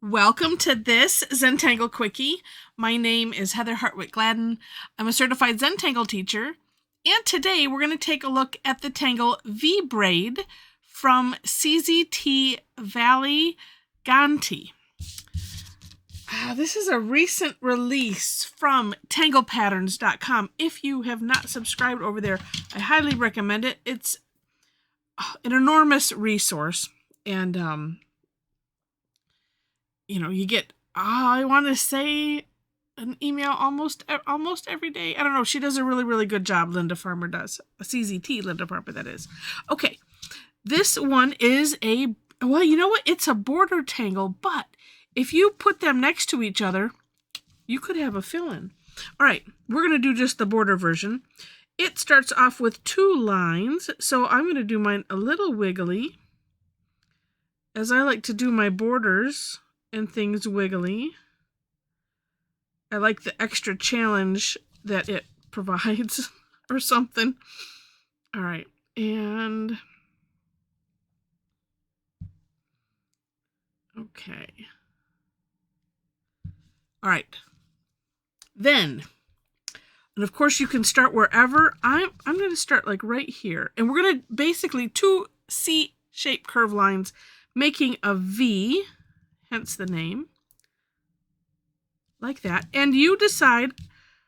Welcome to this Zentangle Quickie. My name is Heather Hartwick Gladden. I'm a certified Zentangle teacher, and today we're going to take a look at the tangle V-Braid from CZT Valli Ganti. This is a recent release from tanglepatterns.com. If you have not subscribed over there, I highly recommend it. It's an enormous resource, and you get, I want to say, an email almost every day. I don't know. She does a really good job. Linda Farmer does. A CZT Linda Farmer, that is. Okay. This one is well, you know what? It's a border tangle, but if you put them next to each other, you could have a fill-in. All right. We're going to do just the border version. It starts off with 2 lines, so I'm going to do mine a little wiggly, as I like to do my borders and things wiggly. I like the extra challenge that it provides or something. All right, and okay. All right. Then, and of course you can start wherever. I'm going to start like right here, and we're going to basically 2 C-shaped curve lines making a V, hence the name, like that. And you decide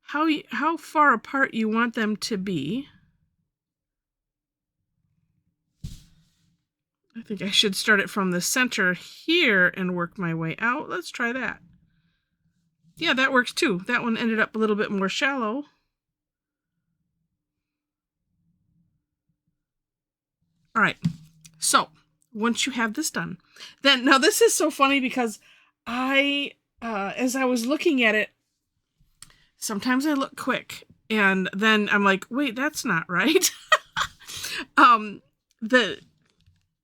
how far apart you want them to be. I think I should start it from the center here and work my way out. Let's try that. Yeah, that works too. That one ended up a little bit more shallow. All right, so once you have this done, then, now this is so funny because as I was looking at it, sometimes I look quick and then I'm like, wait, that's not right. The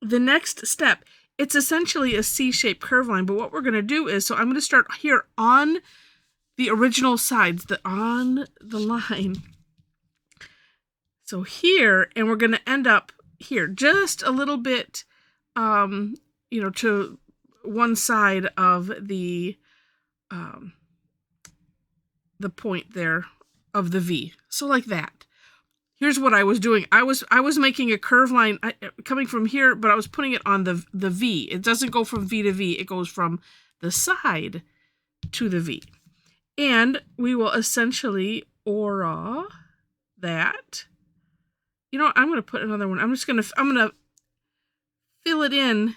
next step, it's essentially a C-shaped curve line, but what we're going to do is, so I'm going to start here on the original sides, on the line. So here, and we're going to end up here, just a little bit, to one side of the point there of the V. So like that. Here's what I was doing. I was making a curve line coming from here, but I was putting it on the V. It doesn't go from V to V. It goes from the side to the V. And we will essentially aura that. You know, I'm going to put another one. I'm going to fill it in,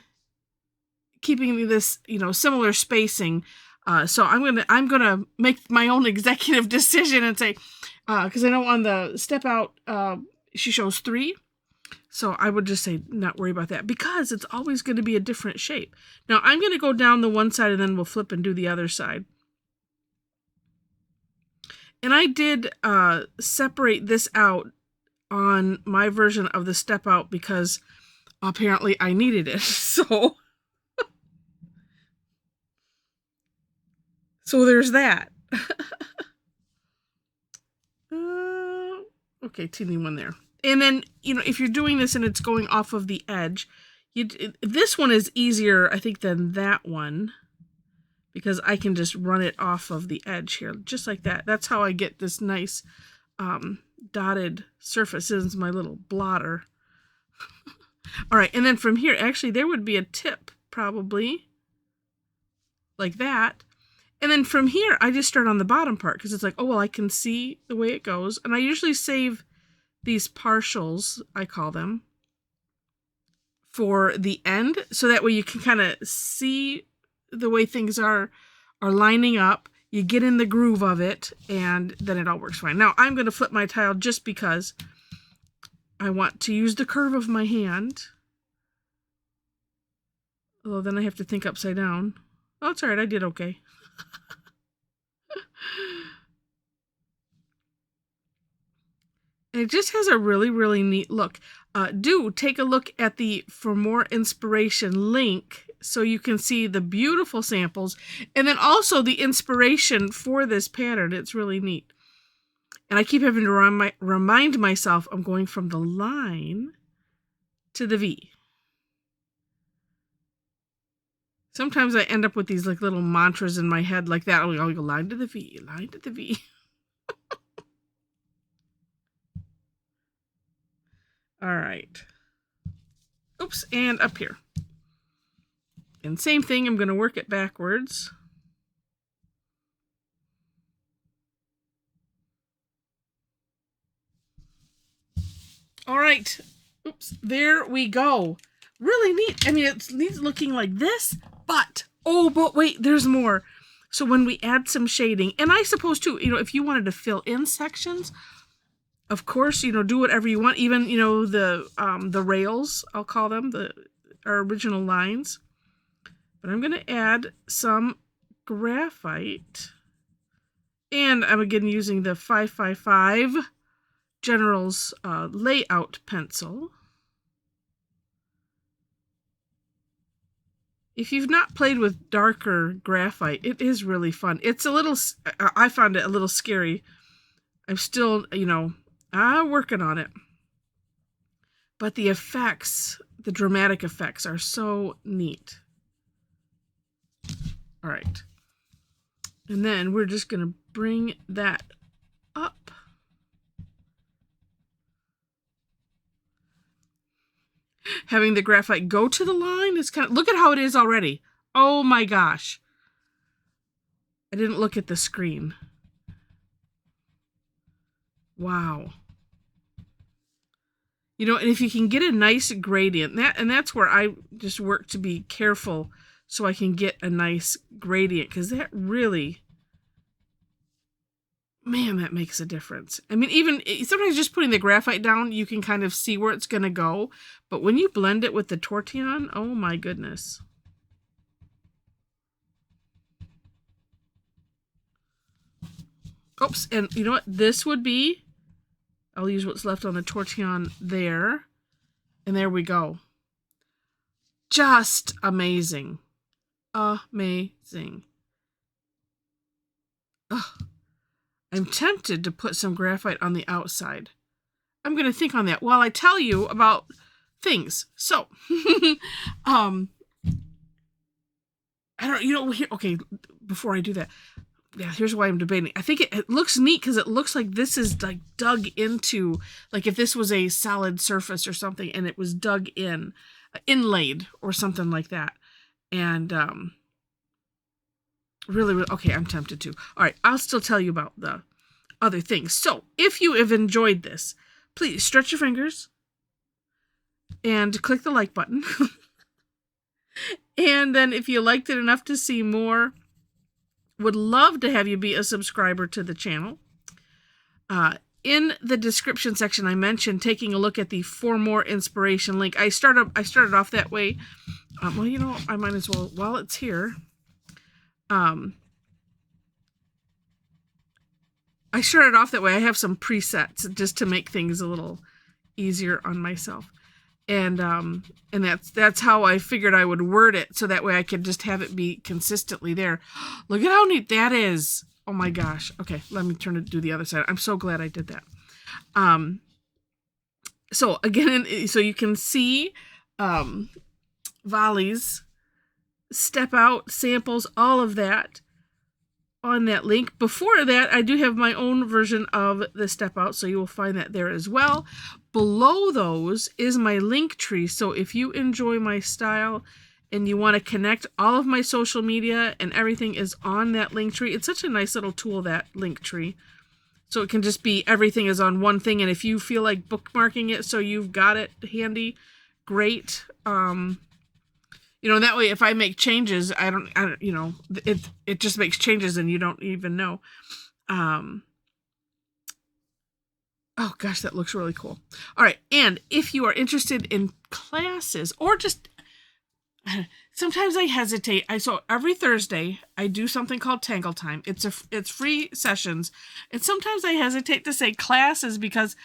keeping this, similar spacing. So I'm gonna make my own executive decision and say, because I know on the step out, she shows 3. So I would just say not worry about that, because it's always going to be a different shape. Now I'm going to go down the one side and then we'll flip and do the other side. And I did separate this out on my version of the step out because apparently I needed it. So there's that. Okay, teeny one there. And then, if you're doing this and it's going off of the edge, this one is easier, I think, than that one, because I can just run it off of the edge here, just like that. That's how I get this nice dotted surface. This is my little blotter. All right, and then from here, actually, there would be a tip, probably, like that. And then from here, I just start on the bottom part, because it's like, oh, well, I can see the way it goes. And I usually save these partials, I call them, for the end, so that way you can kind of see the way things are lining up. You get in the groove of it, and then it all works fine. Now, I'm going to flip my tile just because I want to use the curve of my hand. Although then I have to think upside down. Oh, it's all right. I did okay. And it just has a really neat look. Do take a look at the For More Inspiration link so you can see the beautiful samples, and then also the inspiration for this pattern. It's really neat. And I keep having to remind myself I'm going from the line to the V. Sometimes I end up with these like little mantras in my head like that. I'll go line to the V, line to the V. All right. Oops, and up here. And same thing, I'm going to work it backwards. All right. Oops, there we go. Really neat. I mean, it's neat looking like this, but wait, there's more. So when we add some shading, and I suppose too, if you wanted to fill in sections, of course, do whatever you want. Even, the rails, I'll call them, our original lines. But I'm going to add some graphite. And I'm again using the 555 General's layout pencil. If you've not played with darker graphite, it is really fun. It's a little, I found it a little scary. I'm still, I'm working on it. But the effects, the dramatic effects are so neat. All right. And then we're just going to bring that up. Having the graphite go to the line is kind of, look at how it is already. Oh my gosh. I didn't look at the screen. Wow. And if you can get a nice gradient, and that's where I just work to be careful so I can get a nice gradient, because that really, man, that makes a difference. I mean, even sometimes just putting the graphite down, you can kind of see where it's going to go. But when you blend it with the Tortillion, oh my goodness. Oops, and you know what? This would be, I'll use what's left on the Tortillion there. And there we go. Just amazing. Amazing. Oh, I'm tempted to put some graphite on the outside. I'm going to think on that while I tell you about things. So, I don't, okay, before I do that, yeah, here's why I'm debating. I think it looks neat because it looks like this is like dug into, like if this was a solid surface or something and it was dug in, inlaid or something like that. And really, okay, I'm tempted to. All right, I'll still tell you about the other things. So if you have enjoyed this, please stretch your fingers and click the like button. And then if you liked it enough to see more, would love to have you be a subscriber to the channel. In the description section, I mentioned taking a look at the For More Inspiration link. I started off that way. Well, I might as well, while it's here. I started off that way. I have some presets just to make things a little easier on myself. And that's how I figured I would word it, so that way I could just have it be consistently there. Look at how neat that is. Oh my gosh. Okay, let me turn it to the other side. I'm so glad I did that. So again, so you can see Valli's step out samples, all of that on that link. Before that, I do have my own version of the step out, so you will find that there as well. Below those is my link tree. So if you enjoy my style and you want to connect, all of my social media and everything is on that link tree. It's such a nice little tool, that link tree. So it can just be, everything is on one thing. And if you feel like bookmarking it so you've got it handy, great. That way if I make changes, I don't, it just makes changes and you don't even know. Oh gosh, that looks really cool. All right. And if you are interested in classes or just, sometimes I hesitate. So every Thursday I do something called Tangle Time. It's free sessions. And sometimes I hesitate to say classes because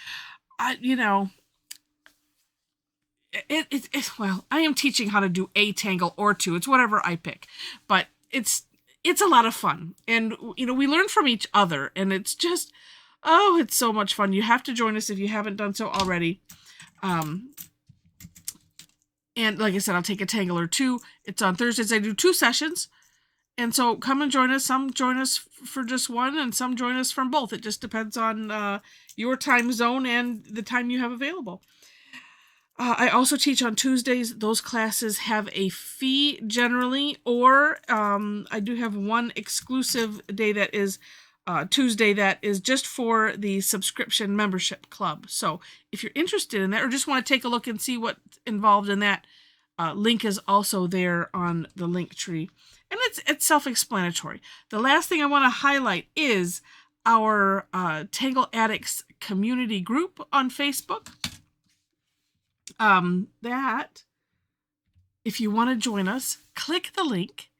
well, I am teaching how to do a tangle or two. It's whatever I pick, but it's a lot of fun. And, we learn from each other, and it's just, oh, it's so much fun. You have to join us if you haven't done so already. And like I said, I'll take a tangle or two. It's on Thursdays. I do 2 sessions. And so come and join us. Some join us for just one, and some join us from both. It just depends on your time zone and the time you have available. I also teach on Tuesdays. Those classes have a fee generally, or I do have one exclusive day that is Tuesday that is just for the subscription membership club. So if you're interested in that or just want to take a look and see what's involved in that, link is also there on the link tree. And it's self-explanatory. The last thing I want to highlight is our Tangle Addicts community group on Facebook. That if you want to join us, click the link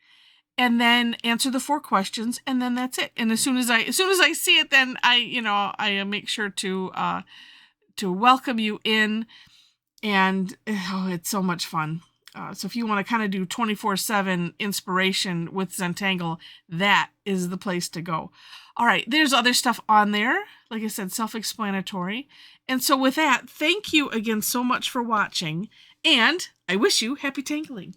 and then answer the 4 questions, and then that's it. And as soon as I see it, then I make sure to welcome you in, and it's so much fun. So if you want to kind of do 24/7 inspiration with Zentangle, that is the place to go. All right, there's other stuff on there. Like I said, self-explanatory. And so with that, thank you again so much for watching, and I wish you happy tangling.